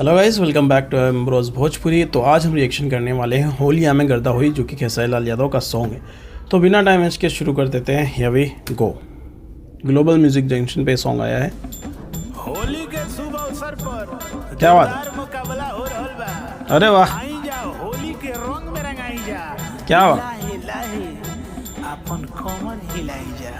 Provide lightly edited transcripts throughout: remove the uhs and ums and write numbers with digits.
Hello guys, welcome back to Ambrose Bhojpuri. तो आज हम रिएक्शन करने वाले हैं होलिया में गर्दा हुई, जो कि खेसारी लाल यादव का सॉन्ग है। तो बिना टाइम वेस्ट के शुरू कर देते हैं। Here we go. Global music junction पे सॉन्ग आया है। होली के शुभ अवसर पर क्या बात? जोरदार मुकाबला हो रहल बा। अरे वाह, आई जा होली के रंग में रंगाई जा। क्या बात? लाहे लाहे अपन कमर हिलाई जा।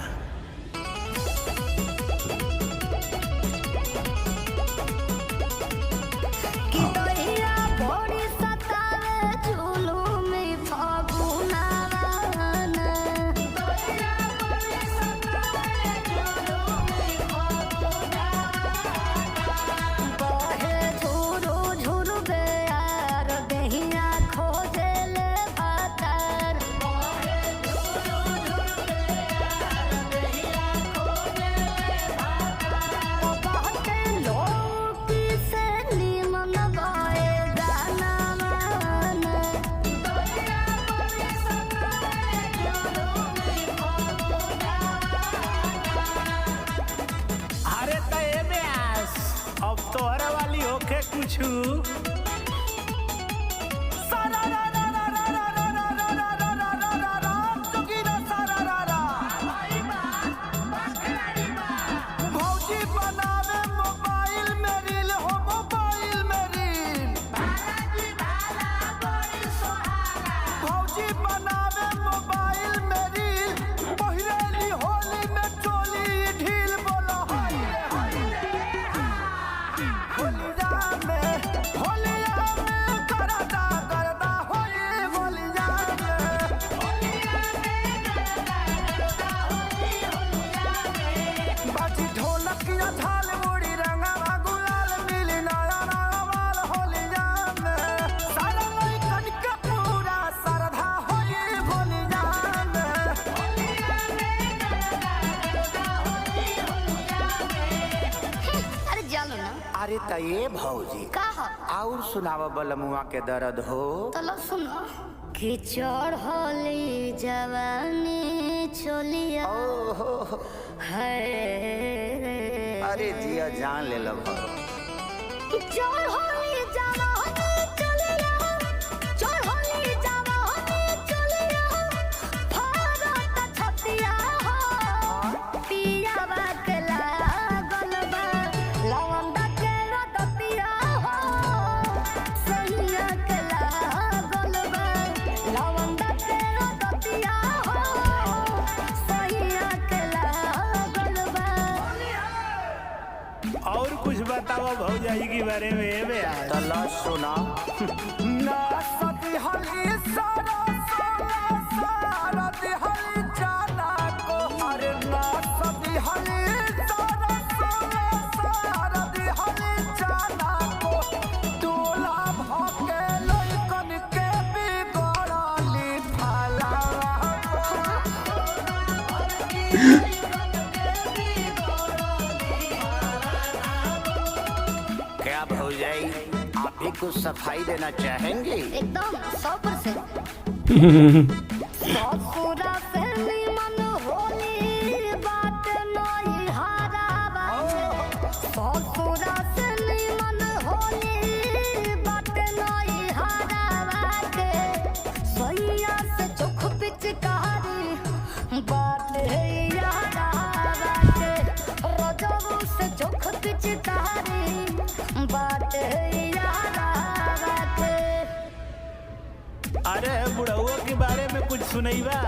अब तोहरा वाली होके कुछ अरे तये भौजी कहा और सुनावा बलमुआ के दर्द हो। तलो सुनो कि चढ़ली जवानी छोलिया है। अरे जिया जान ले लो चढ़ली जवानी छोलिया, चढ़ली जवानी छोलिया, भारत छतिया हो पिया बकला गलबा लवंदा के रतिया हो सैया कला गलबा लवंदा के रतिया हो सैया कला गलबा। और कुछ बताओ भौजाई के बारे में बे तला सुना ना सती हली सारा सारा सारा दिहली जाना को। अरे ना सती हली सारा सारा सारा दिहली जाना को। तोला भके लइकन के बिगड़ली फाला क्या भौजाई आप भी कुछ सफाई देना चाहेंगे? एकदम 100%। ससुरा से निमन होली बात नहीं हारावा। ससुरा से निमन होली बात नहीं हारावा के। सैया से चोख पिचकारी बात है यारावा के। रजबू से चोख पिचकारी बात है यारावा के। अरे बुढ़उआ के बारे में कुछ सुनैबा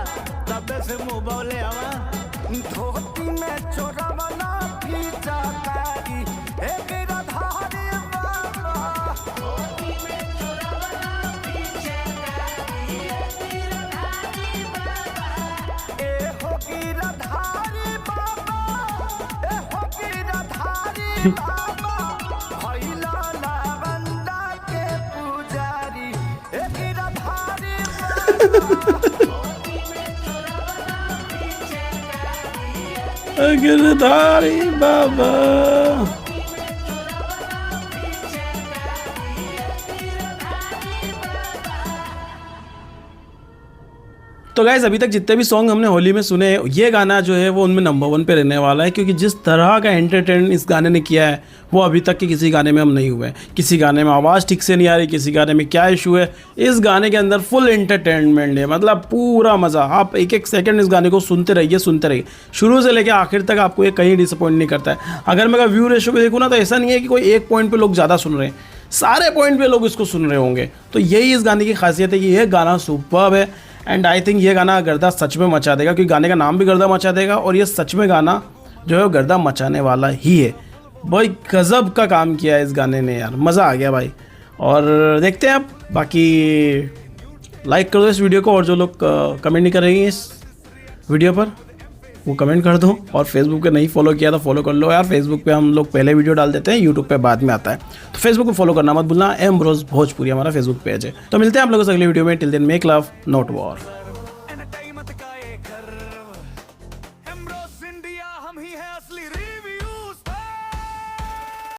तबे से मुंह बोले हवा। धोती में चोरवला फीचा कारी एक राधारी बाबा। धोती में चोरवला फीचा कारी एक राधारी बाबा। ए हो की राधारी बाबा, ए हो की राधारी बाबा। भइला लावंदा के पुजारी एक राधारी गिरधारी बाबा। तो गाइस अभी तक जितने भी सॉन्ग हमने होली में सुने, ये गाना जो है वो उनमें नंबर 1 पे रहने वाला है, क्योंकि जिस तरह का एंटरटेन इस गाने ने किया है वो अभी तक के किसी गाने में हम नहीं हुए हैं। किसी गाने में आवाज़ ठीक से नहीं आ रही, किसी गाने में क्या इशू है, इस गाने के अंदर फुल एंटरटेनमेंट है, मतलब पूरा मज़ा। आप एक एक सेकंड इस गाने को सुनते रहिए, शुरू से लेकर आखिर तक आपको ये कहीं डिसअपॉइंट नहीं करता है। अगर मैं व्यू रेशियो पे देखूँ ना, तो ऐसा नहीं है कि कोई एक पॉइंट पर लोग ज़्यादा सुन रहे हैं, सारे पॉइंट पे लोग इसको सुन रहे होंगे। तो यही इस गाने की खासियत है कि ये गाना सुपर्ब है, एंड आई थिंक ये गाना गर्दा सच में मचा देगा, क्योंकि गाने का नाम भी गर्दा मचा देगा, और ये सच में गाना जो है वो गर्दा मचाने वाला ही है। भाई गज़ब का काम किया है इस गाने ने यार, मज़ा आ गया भाई। और देखते हैं आप, बाकी लाइक कर दो इस वीडियो को, और जो लोग कमेंट नहीं करेंगे इस वीडियो पर वो कमेंट कर दो, और फेसबुक पे नहीं फॉलो किया तो फॉलो कर लो यार। फेसबुक पे हम लोग पहले वीडियो डाल देते हैं, यूट्यूब पे बाद में आता है, तो फेसबुक पे फॉलो करना मत भूलना। एम्ब्रोस भोजपुरी हमारा फेसबुक पेज है। तो मिलते हैं आप लोगों से अगली वीडियो में। Till then make love not war. Entertainment का एक घर, एम्ब्रोस इंडिया हम ही है असली